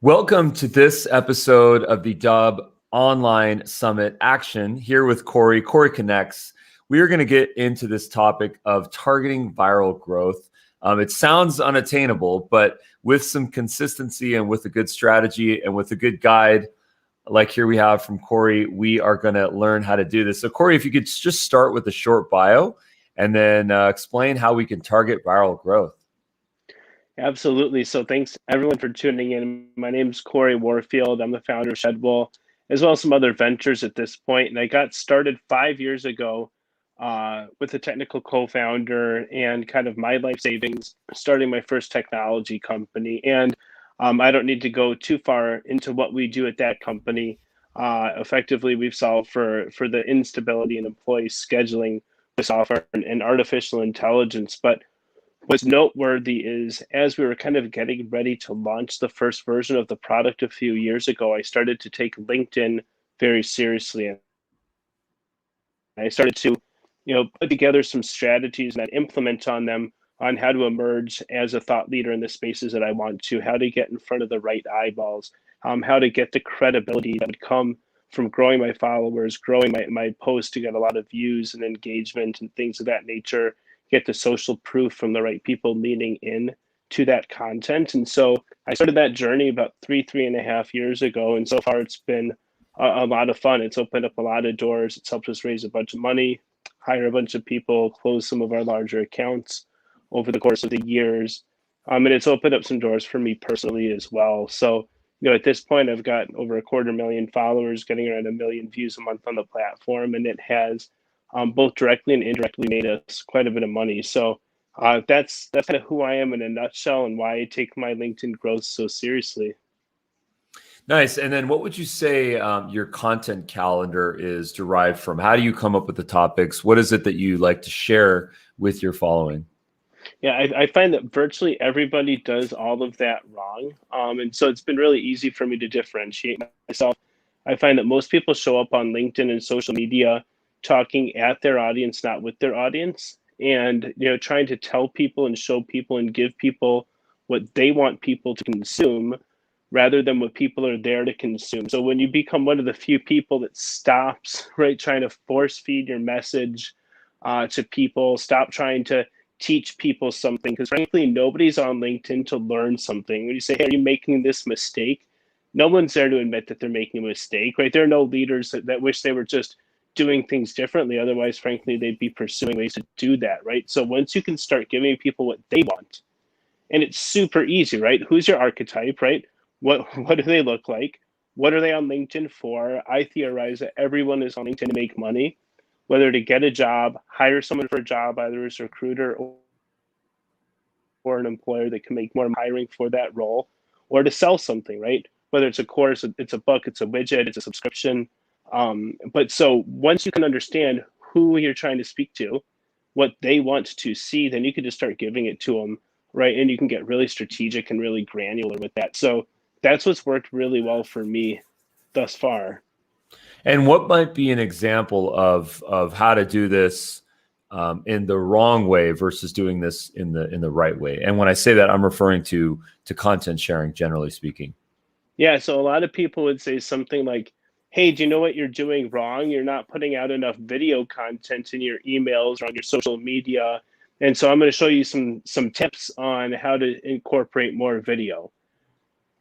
Welcome to this episode of the Dubb Online Summit Action here with Coryconnects. We are going to get into this topic of targeting viral growth. It sounds unattainable, but with some consistency and with a good strategy and with a good guide, like here we have from Cory, we are going to learn how to do this. So Cory, if you could just start with a short bio and then explain how we can target viral growth. Absolutely. So thanks everyone for tuning in. My name is Cory Warfield. I'm the founder of Shedwell, as well as some other ventures at this point. And I got started 5 years ago with a technical co-founder and kind of my life savings, starting my first technology company. And I don't need to go too far into what we do at that company. Effectively, we've solved for the instability in employee scheduling with software and artificial intelligence. But what's noteworthy is as we were kind of getting ready to launch the first version of the product a few years ago, I started to take LinkedIn very seriously. And I started to, put together some strategies and then implement on them on how to emerge as a thought leader in the spaces that I want to, how to get in front of the right eyeballs, how to get the credibility that would come from growing my followers, growing my posts to get a lot of views and engagement and things of that nature, get the social proof from the right people leaning in to that content. And so I started that journey about 3.5 years ago. And so far it's been a lot of fun. It's opened up a lot of doors. It's helped us raise a bunch of money, hire a bunch of people, close some of our larger accounts over the course of the years. And it's opened up some doors for me personally as well. So, at this point, I've got over 250,000 followers, getting around 1 million views a month on the platform, and it has both directly and indirectly made us quite a bit of money. So that's kind of who I am in a nutshell and why I take my LinkedIn growth so seriously. Nice. And then what would you say your content calendar is derived from? How do you come up with the topics? What is it that you like to share with your following? Yeah, I find that virtually everybody does all of that wrong. And so it's been really easy for me to differentiate myself. I find that most people show up on LinkedIn and social media talking at their audience, not with their audience, and trying to tell people and show people and give people what they want people to consume rather than what people are there to consume. So when you become one of the few people that stops, right, trying to force feed your message to people, stop trying to teach people something, because frankly, nobody's on LinkedIn to learn something. When you say, hey, are you making this mistake? No one's there to admit that they're making a mistake, right? There are no leaders that wish they were just doing things differently. Otherwise, frankly, they'd be pursuing ways to do that, right? So once you can start giving people what they want, and it's super easy, right? Who's your archetype, right? What do they look like? What are they on LinkedIn for? I theorize that everyone is on LinkedIn to make money, whether to get a job, hire someone for a job, either as a recruiter or an employer that can make more hiring for that role, or to sell something, right? Whether it's a course, it's a book, it's a widget, it's a subscription. But so once you can understand who you're trying to speak to, what they want to see, then you can just start giving it to them, right? And you can get really strategic and really granular with that. So that's what's worked really well for me thus far. And what might be an example of how to do this in the wrong way versus doing this in the right way? And when I say that, I'm referring to content sharing, generally speaking. Yeah, so a lot of people would say something like, hey, do you know what you're doing wrong? You're not putting out enough video content in your emails or on your social media. And so I'm going to show you some tips on how to incorporate more video,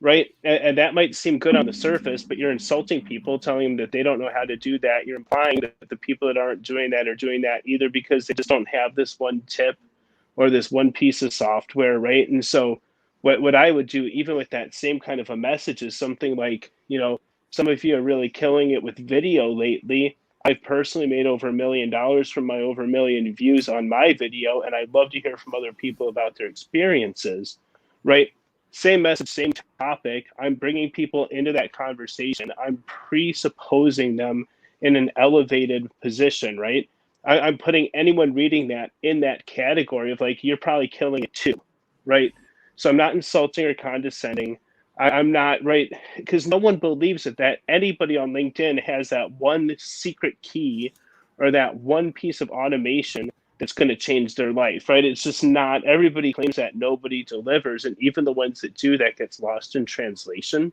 right? And that might seem good on the surface, but you're insulting people, telling them that they don't know how to do that. You're implying that the people that aren't doing that are doing that either because they just don't have this one tip or this one piece of software, right? And so what I would do, even with that same kind of a message, is something like, some of you are really killing it with video lately. I've personally made over $1 million from my over 1 million views on my video, and I'd love to hear from other people about their experiences, right? Same message, same topic. I'm bringing people into that conversation. I'm presupposing them in an elevated position, right? I'm putting anyone reading that in that category of like, you're probably killing it too, right? So I'm not insulting or condescending. I'm not, right? Because no one believes that anybody on LinkedIn has that one secret key or that one piece of automation that's going to change their life, right? It's just not, everybody claims that, nobody delivers. And even the ones that do, that gets lost in translation.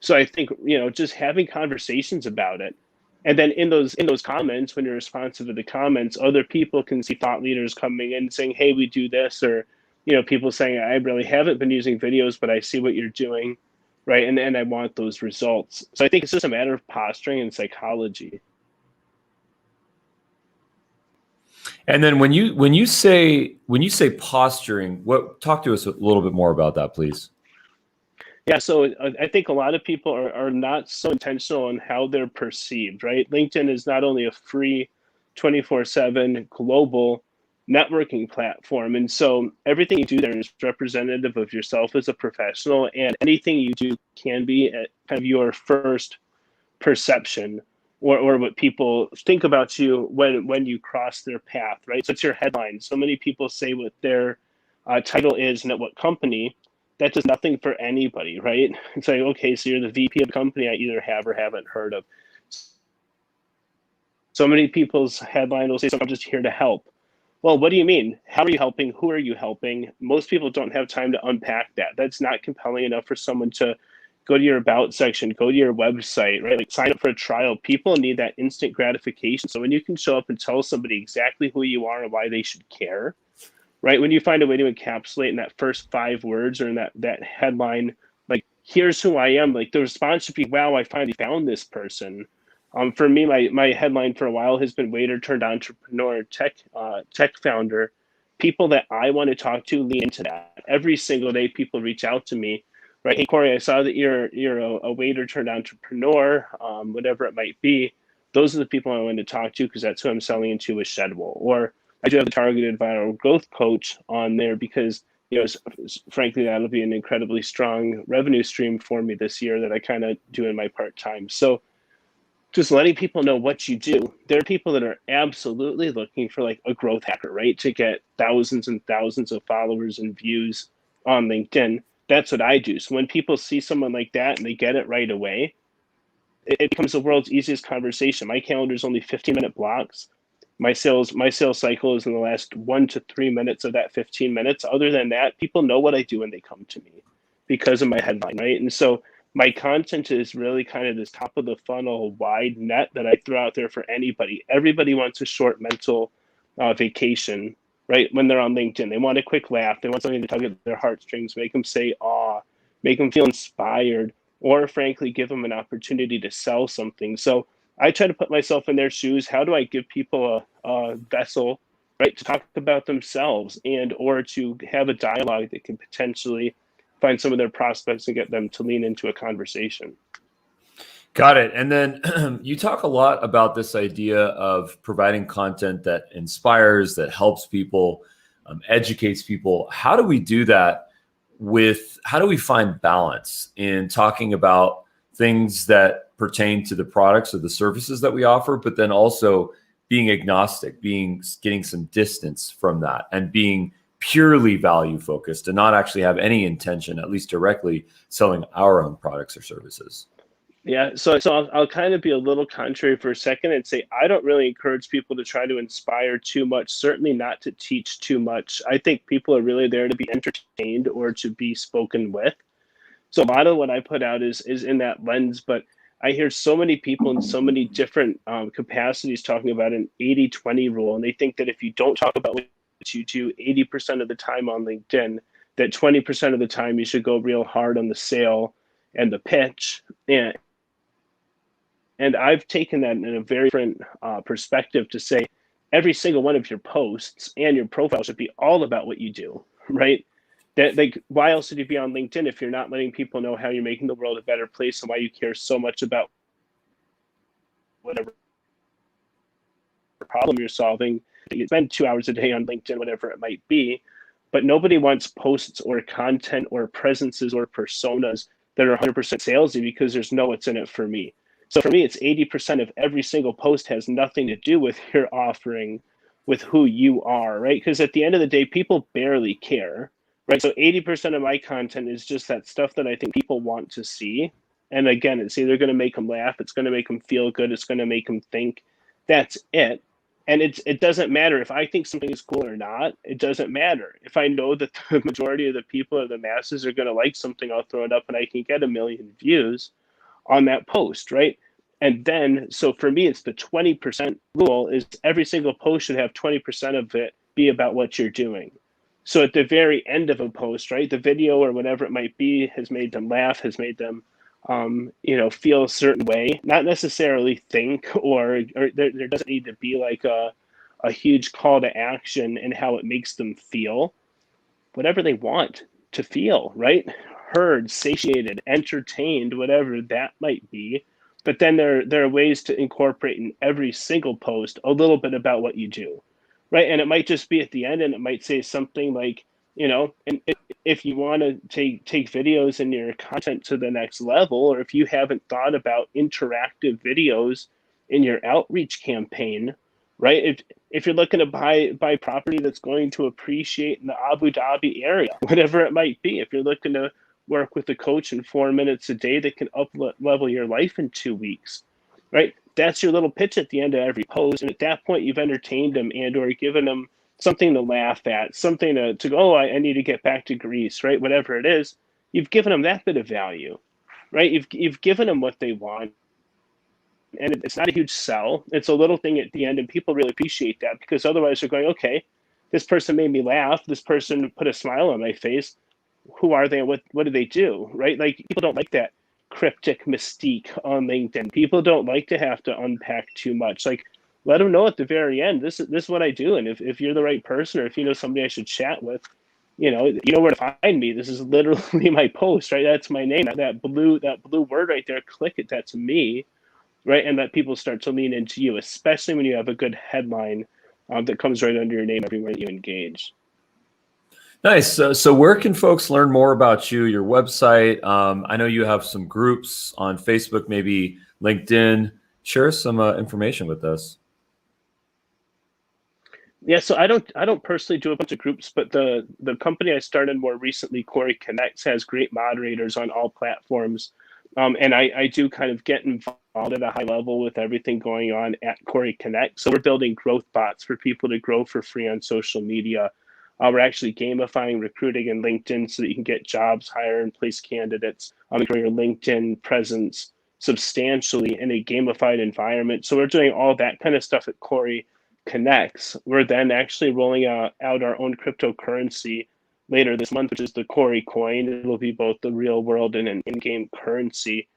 So I think, just having conversations about it. And then in those comments, when you're responsive to the comments, other people can see thought leaders coming in saying, hey, we do this, or, people saying, I really haven't been using videos, but I see what you're doing, right? And I want those results. So I think it's just a matter of posturing and psychology. And then when you say posturing, talk to us a little bit more about that, please. Yeah, so I think a lot of people are not so intentional in how they're perceived, right? LinkedIn is not only a free 24/7 global networking platform. And so everything you do there is representative of yourself as a professional, and anything you do can be at kind of your first perception, or what people think about you when you cross their path, right? So it's your headline. So many people say what their title is and at what company. That does nothing for anybody, right? It's like, okay, so you're the VP of a company I either have or haven't heard of. So many people's headline will say, so I'm just here to help. Well, what do you mean? How are you helping? Who are you helping? Most people don't have time to unpack that. That's not compelling enough for someone to go to your about section, go to your website, right? Like, sign up for a trial. People need that instant gratification. So when you can show up and tell somebody exactly who you are and why they should care, right? When you find a way to encapsulate in that first 5 words, or in that headline, like, here's who I am, like, the response should be, wow, I finally found this person. For me, my headline for a while has been waiter turned entrepreneur, tech founder. People that I want to talk to lean into that. Every single day, people reach out to me, right? Hey, Cory, I saw that you're a waiter turned entrepreneur, whatever it might be. Those are the people I want to talk to, because that's who I'm selling into with Shedwell. Or I do have a targeted viral growth coach on there, because frankly, that'll be an incredibly strong revenue stream for me this year that I kind of do in my part time. So just letting people know what you do. There are people that are absolutely looking for like a growth hacker, right? To get thousands and thousands of followers and views on LinkedIn. That's what I do. So when people see someone like that and they get it right away, it becomes the world's easiest conversation. My calendar is only 15-minute blocks. My sales cycle is in the last 1 to 3 minutes of that 15 minutes. Other than that, people know what I do when they come to me because of my headline, right? And so my content is really kind of this top of the funnel wide net that I throw out there for anybody. Everybody wants a short mental vacation, right? When they're on LinkedIn, they want a quick laugh. They want something to tug at their heartstrings, make them say, aw, make them feel inspired, or frankly, give them an opportunity to sell something. So I try to put myself in their shoes. How do I give people a vessel, right, to talk about themselves, and or to have a dialogue that can potentially find some of their prospects and get them to lean into a conversation? Got it. And then you talk a lot about this idea of providing content that inspires, that helps people, educates people. How do we do that how do we find balance in talking about things that pertain to the products or the services that we offer, but then also being agnostic, getting some distance from that, and being purely value focused and not actually have any intention, at least directly, selling our own products or services? Yeah, so I'll kind of be a little contrary for a second and say I don't really encourage people to try to inspire too much, certainly not to teach too much. I think people are really there to be entertained or to be spoken with. So a lot of what I put out is in that lens, but I hear so many people in so many different capacities talking about an 80-20 rule, and they think that if you don't talk about what you do 80% of the time on LinkedIn, that 20% of the time you should go real hard on the sale and the pitch. And I've taken that in a very different perspective to say every single one of your posts and your profile should be all about what you do, right? That, like, why else would you be on LinkedIn if you're not letting people know how you're making the world a better place and why you care so much about whatever problem you're solving? You spend 2 hours a day on LinkedIn, whatever it might be, but nobody wants posts or content or presences or personas that are 100% salesy, because there's no what's in it for me. So for me, it's 80% of every single post has nothing to do with your offering, with who you are, right? Because at the end of the day, people barely care, right? So 80% of my content is just that stuff that I think people want to see. And again, it's either going to make them laugh, it's going to make them feel good, it's going to make them think. That's it. And it doesn't matter if I think something is cool or not. It doesn't matter. If I know that the majority of the people or the masses are going to like something, I'll throw it up and I can get 1 million views on that post, right? And then, so for me, it's the 20% rule is every single post should have 20% of it be about what you're doing. So at the very end of a post, right, the video or whatever it might be has made them laugh, has made them, feel a certain way, not necessarily think, or there doesn't need to be like a huge call to action in how it makes them feel, whatever they want to feel, right? Heard, satiated, entertained, whatever that might be. But then there are ways to incorporate in every single post a little bit about what you do, right? And it might just be at the end, and it might say something like, and if you want to take videos and your content to the next level, or if you haven't thought about interactive videos in your outreach campaign, right? If you're looking to buy property that's going to appreciate in the Abu Dhabi area, whatever it might be, if you're looking to work with a coach in 4 minutes a day that can up level your life in 2 weeks, right? That's your little pitch at the end of every post. And at that point, you've entertained them and or given them something to laugh at, something to go, oh, I need to get back to Greece, right? Whatever it is, you've given them that bit of value, right? You've given them what they want. And it's not a huge sell. It's a little thing at the end, and people really appreciate that, because otherwise they're going, okay, this person made me laugh. This person put a smile on my face. Who are they? What do they do? Right? Like, people don't like that cryptic mystique on LinkedIn. People don't like to have to unpack too much. Like, let them know at the very end, this is what I do. And if you're the right person, or if you know somebody I should chat with, you know where to find me. This is literally my post, right? That's my name. That blue word right there, click it. That's me. Right, and let people start to lean into you, especially when you have a good headline that comes right under your name everywhere you engage. Nice. So where can folks learn more about you, your website? I know you have some groups on Facebook, maybe LinkedIn. Share some information with us. Yeah, so I don't personally do a bunch of groups, but the company I started more recently, Coryconnects, has great moderators on all platforms. And I do kind of get involved at a high level with everything going on at Coryconnects. So we're building growth bots for people to grow for free on social media. We're actually gamifying recruiting in LinkedIn so that you can get jobs, hire and place candidates, grow your LinkedIn presence substantially in a gamified environment. So we're doing all that kind of stuff at Coryconnects. We're then actually rolling out our own cryptocurrency later this month, which is the Cory coin. It will be both the real world and an in-game currency.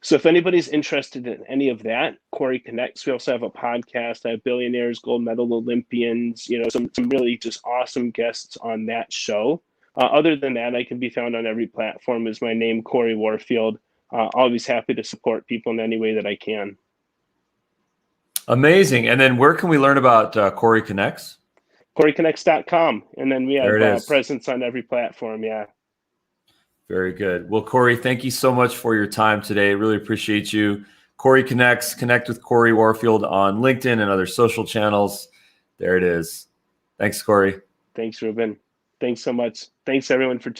So if anybody's interested in any of that, Coryconnects. We also have a podcast. I have billionaires, gold medal Olympians, some really just awesome guests on that show. Other than that, I can be found on every platform as my name, Cory Warfield. Always happy to support people in any way that I can. Amazing. And then where can we learn about Coryconnects? Coryconnects.com. And then we have presence on every platform. Yeah. Very good. Well, Cory, thank you so much for your time today. Really appreciate you. Coryconnects, connect with Cory Warfield on LinkedIn and other social channels. There it is. Thanks, Cory. Thanks, Ruben. Thanks so much. Thanks, everyone, for tuning in.